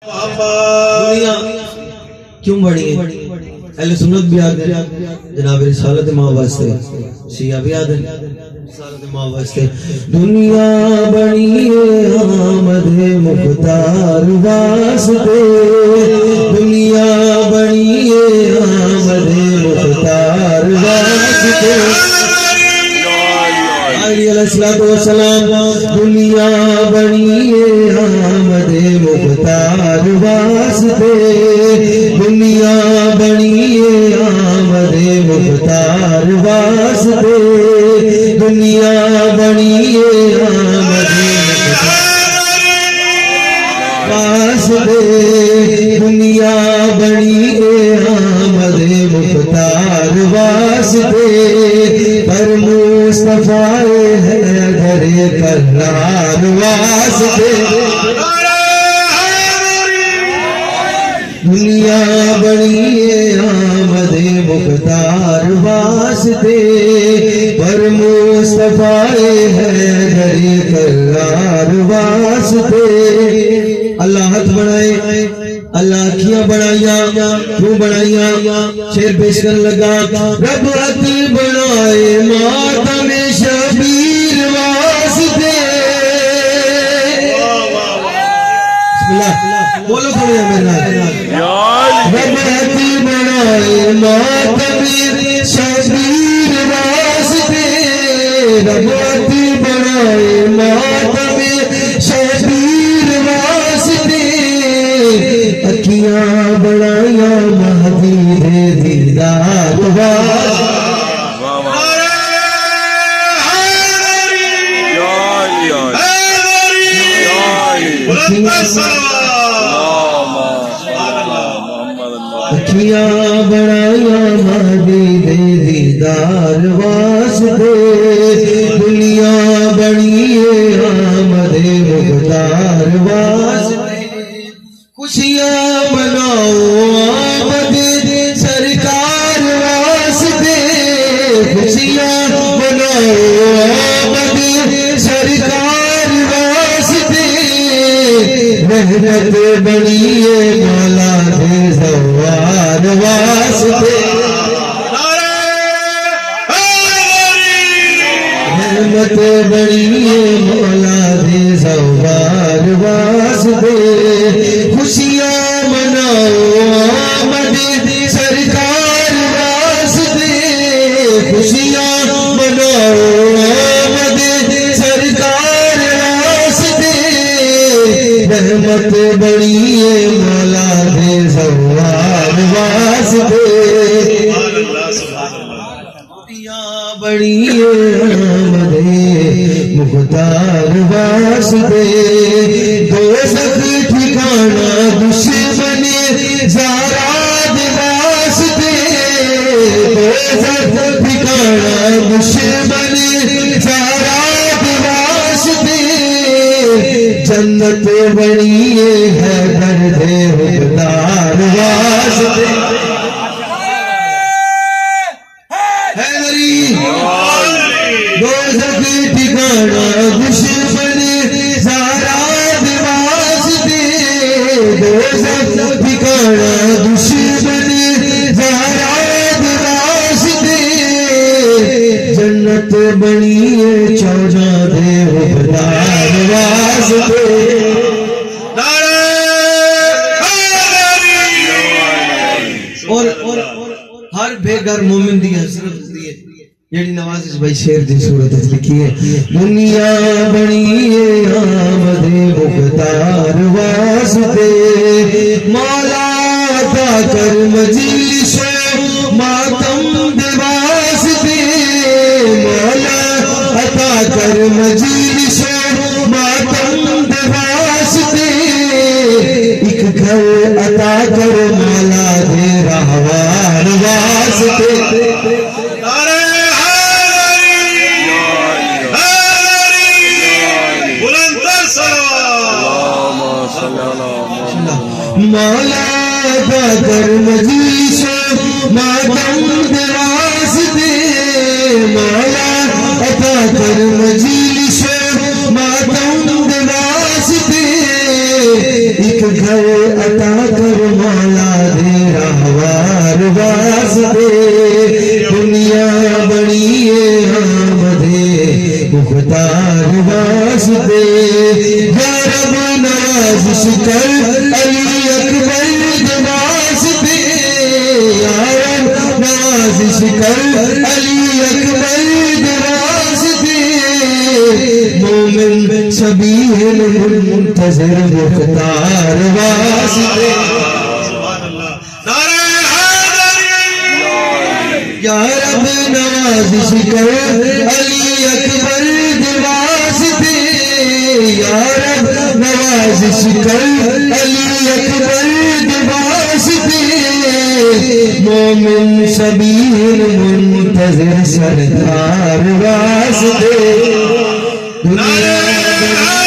दुनिया क्यों बड़ी है? अहले सुन्नत भी याद है, जनाब रिसालत माँ वास्ते, शिया भी याद है रिसालत माँ वास्ते। दुनिया बड़ी है आमद मुख्तार वास्ते, दुनिया बड़ी है आमद मुख्तार वास्ते। दुनिया बड़ी है आमद मुख्तार वास्ते, दुनिया बड़ी है आमद मुख्तार वास्ते, दुनिया बड़ी है आमद वास्ते, दुनिया बड़ी है आमद मुख्तार वास्ते। पर मुस्तफा है घरे करनार वास्ते, दुनिया बड़ी है आमद मुख्तार वास्ते। पर मुस्तफा है घरे करनार वास्ते। अल्लाह हाथ बनाए, अल्लाह अखियां बनाइया, क्यों बनाइया? शेर पेश कर लगा, रब हाथ बनाए मातम शबीर वास्ते। बोलो थोड़ी मेरा, रब हाथ बनाए मातम शबीर वास्ते, रब हाथ बनाए मातम शबीर वास्ते। अखियां बनाया महदी दे दीदार वास्ते, अखियां बनाया महदी दे दीदार वास्ते। दुनिया बड़ी है आमद मुख्तार वास्ते। खुशियां मनाओ आमद सरकार वास्ते, खुशियां मनाओ आमद सरकार वास्ते। मेहनत बड़ी है मौला दे सवार वास्ते, मेहनत बड़ी है मौला दे सवार वास्ते। खुशियां मनाओ आमद सरकार वास्ते, खुशियां मनाओ आमद सरकार वास्ते। रहमत बड़ी है मौला दे सवार वास्ते, बड़ी है आमद मुख्तार वास्ते। दोज़ख ठिकाना दुश्मन ज़ाराद वास्ते, दोज़ख ठिकाना दुश्मन ज़ाराद वास्ते। जन्नत बड़ी है दर्द मुख्तार वास्ते। दोज़ख ठिकाना दुश्मन ज़ाराद वास्ते, दोज़ख ठिकाना दुश्मन ज़ाराद वास्ते। जन्नत बनी है 14 देवदार वास्ते। और हर बेघर मोमिन दी हसरत होती है जेडी नवाज़िश भाई शेर दी सूरत लिखी है। दुनिया बड़ी है आमद मुख्तार वास्ते, मौला अता कर मजलिसो मातम दे वास्ते, मौला अता कर मजलिसो मातम दे वास्ते। एक घर अता कर मौला दे रहवार वास्ते। मौला कर मजलिसो मातम दे वास्ते, मौला अता कर मजलिसो मातम दे वास्ते। एक घर अता कर मौला तेरा वार वास्ते दुनिया बड़ी आमदे मुख्तार वास्ते या रब नवाज़िश कर अली अकबर वास्ते या रब नवाज़िश कर अली अकबर वास्ते मोमिन शबीह मुंतज़िर मुख्तार वास्ते या रब नवाज़िश कर अली अकबर वास्ते या रब नवाज़िश कर अली अकबर वास्ते मोमिन शबीह मुंतज़िर सरदार वास्ते दुनिया